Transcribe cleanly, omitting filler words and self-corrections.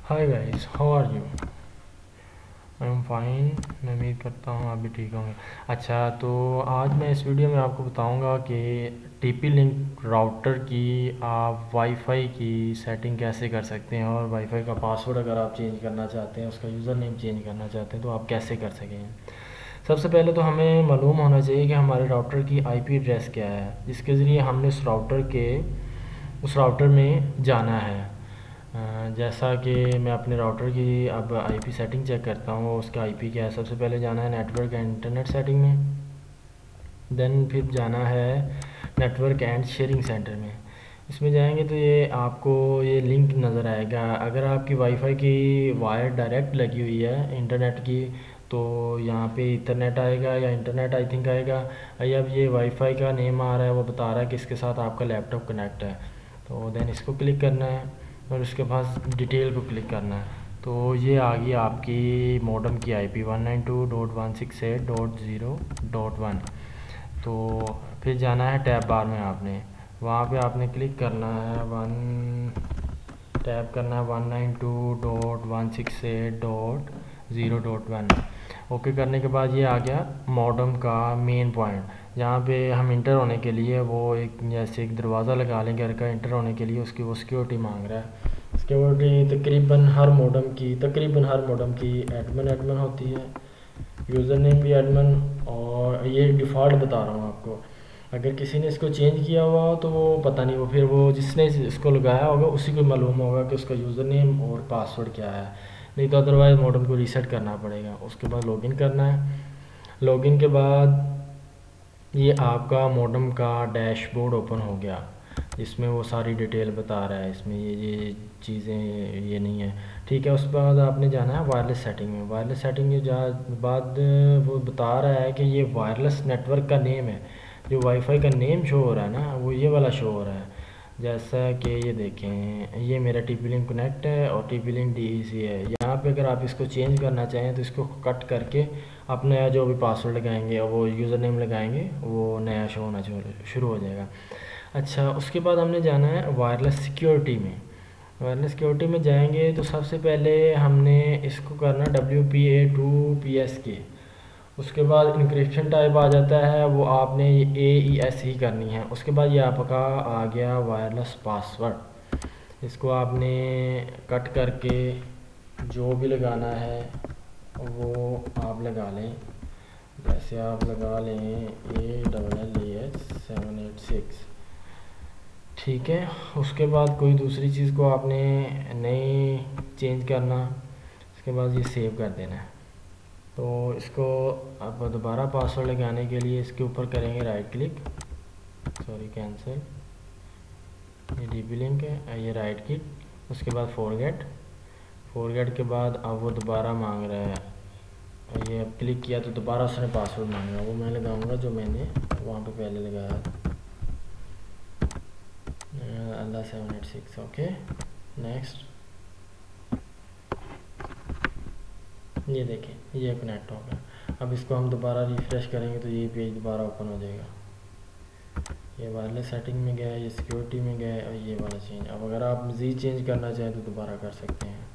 Hi guys, how are you? I am fine. मैं उम्मीद करता हूँ आप भी ठीक होंगे। अच्छा, तो आज मैं इस वीडियो में आपको बताऊंगा कि टीपी लिंक राउटर की आप वाईफाई की सेटिंग कैसे कर सकते हैं, और वाईफाई का पासवर्ड अगर आप चेंज करना चाहते हैं, उसका यूज़र नेम चेंज करना चाहते हैं तो आप कैसे कर सकें। सबसे पहले तो हमें मालूम होना चाहिए कि हमारे राउटर की आईपी एड्रेस क्या है, जिसके ज़रिए हमने उस राउटर में जाना है। जैसा कि मैं अपने राउटर की अब आईपी सेटिंग चेक करता हूँ, उसका आईपी क्या है। सबसे पहले जाना है नेटवर्क एंड इंटरनेट सेटिंग में, देन फिर जाना है नेटवर्क एंड शेयरिंग सेंटर में। इसमें जाएंगे तो ये आपको ये लिंक नज़र आएगा। अगर आपकी वाईफाई की वायर डायरेक्ट लगी हुई है इंटरनेट की, तो यहाँ पे इंटरनेट आएगा या इंटरनेट आई थिंक आएगा। या अब ये वाईफाई का नेम आ रहा है, वो बता रहा है कि इसके साथ आपका लैपटॉप कनेक्ट है, तो देन इसको क्लिक करना है और उसके बाद डिटेल को क्लिक करना है। तो ये आ गई आपकी मॉडेम की आईपी 192.168.0.1। तो फिर जाना है टैब बार में, आपने वहाँ पे आपने क्लिक करना है, टैप करना है 192.168.0.1। ओके करने के बाद ये आ गया मॉडेम का मेन पॉइंट, जहाँ पे हम इंटर होने के लिए वो एक जैसे एक दरवाज़ा लगा लें घर का, इंटर होने के लिए उसकी वो सिक्योरिटी मांग रहा है। सिक्योरिटी तकरीबन हर मॉडेम की एडमिन होती है, यूज़र नेम भी एडमिन। और ये डिफ़ॉल्ट बता रहा हूँ आपको, अगर किसी ने इसको चेंज किया हुआ हो तो वो पता नहीं, वो फिर वो जिसने इसको लगाया होगा उसी को मालूम होगा कि उसका यूज़र नेम और पासवर्ड क्या है। नहीं तो अदरवाइज़ मॉडेम को रीसेट करना पड़ेगा। उसके बाद लॉगिन करना है। लॉगिन के बाद ये आपका मॉडेम का डैशबोर्ड ओपन हो गया, जिसमें वो सारी डिटेल बता रहा है। इसमें ये चीज़ें ये नहीं है, ठीक है। उसके बाद आपने जाना है वायरलेस सेटिंग में। वायरलेस सेटिंग में जा बाद वो बता रहा है कि ये वायरलेस नेटवर्क का नेम है। जो वाईफाई का नेम शो हो रहा है ना, वो ये वाला शो हो रहा है। जैसा कि ये देखें, ये मेरा टीपी लिंक कनेक्ट है और टीपी लिंक डीईसी है। यहाँ पे अगर आप इसको चेंज करना चाहें तो इसको कट करके आप नया जो भी पासवर्ड लगाएंगे और वो यूज़र नेम लगाएंगे, वो नया शो होना शुरू हो जाएगा। अच्छा, उसके बाद हमने जाना है वायरलेस सिक्योरिटी में। वायरलेस सिक्योरिटी में जाएंगे तो सबसे पहले हमने इसको करना WPA2 PSK। उसके बाद इंक्रिप्शन टाइप आ जाता है, वो आपने AES ही करनी है। उसके बाद ये आपका आ गया वायरलेस पासवर्ड। इसको आपने कट करके जो भी लगाना है वो आप लगा लें। जैसे आप लगा लें ALLAS786, ठीक है। उसके बाद कोई दूसरी चीज़ को आपने नहीं चेंज करना। उसके बाद ये सेव कर देना है। तो इसको आप दोबारा पासवर्ड लगाने के लिए इसके ऊपर करेंगे राइट क्लिक, सॉरी कैंसिल, ये डीपी लिंक है, ये राइट क्लिक। उसके बाद फॉरगेट के बाद अब वो दोबारा मांग रहा है, ये अब क्लिक किया तो दोबारा उसने पासवर्ड मांगा। वो मैं लगाऊंगा जो मैंने वहाँ पे पहले लगाया था, ALLAS786। Okay, next. ये देखें, ये कनेक्ट हो गया। अब इसको हम दोबारा रिफ्रेश करेंगे तो ये पेज दोबारा ओपन हो जाएगा। ये वायरलेस सेटिंग में गया, ये सिक्योरिटी में गया और ये वाला चेंज। अब अगर आप मज़ीद चेंज करना चाहें तो दोबारा कर सकते हैं।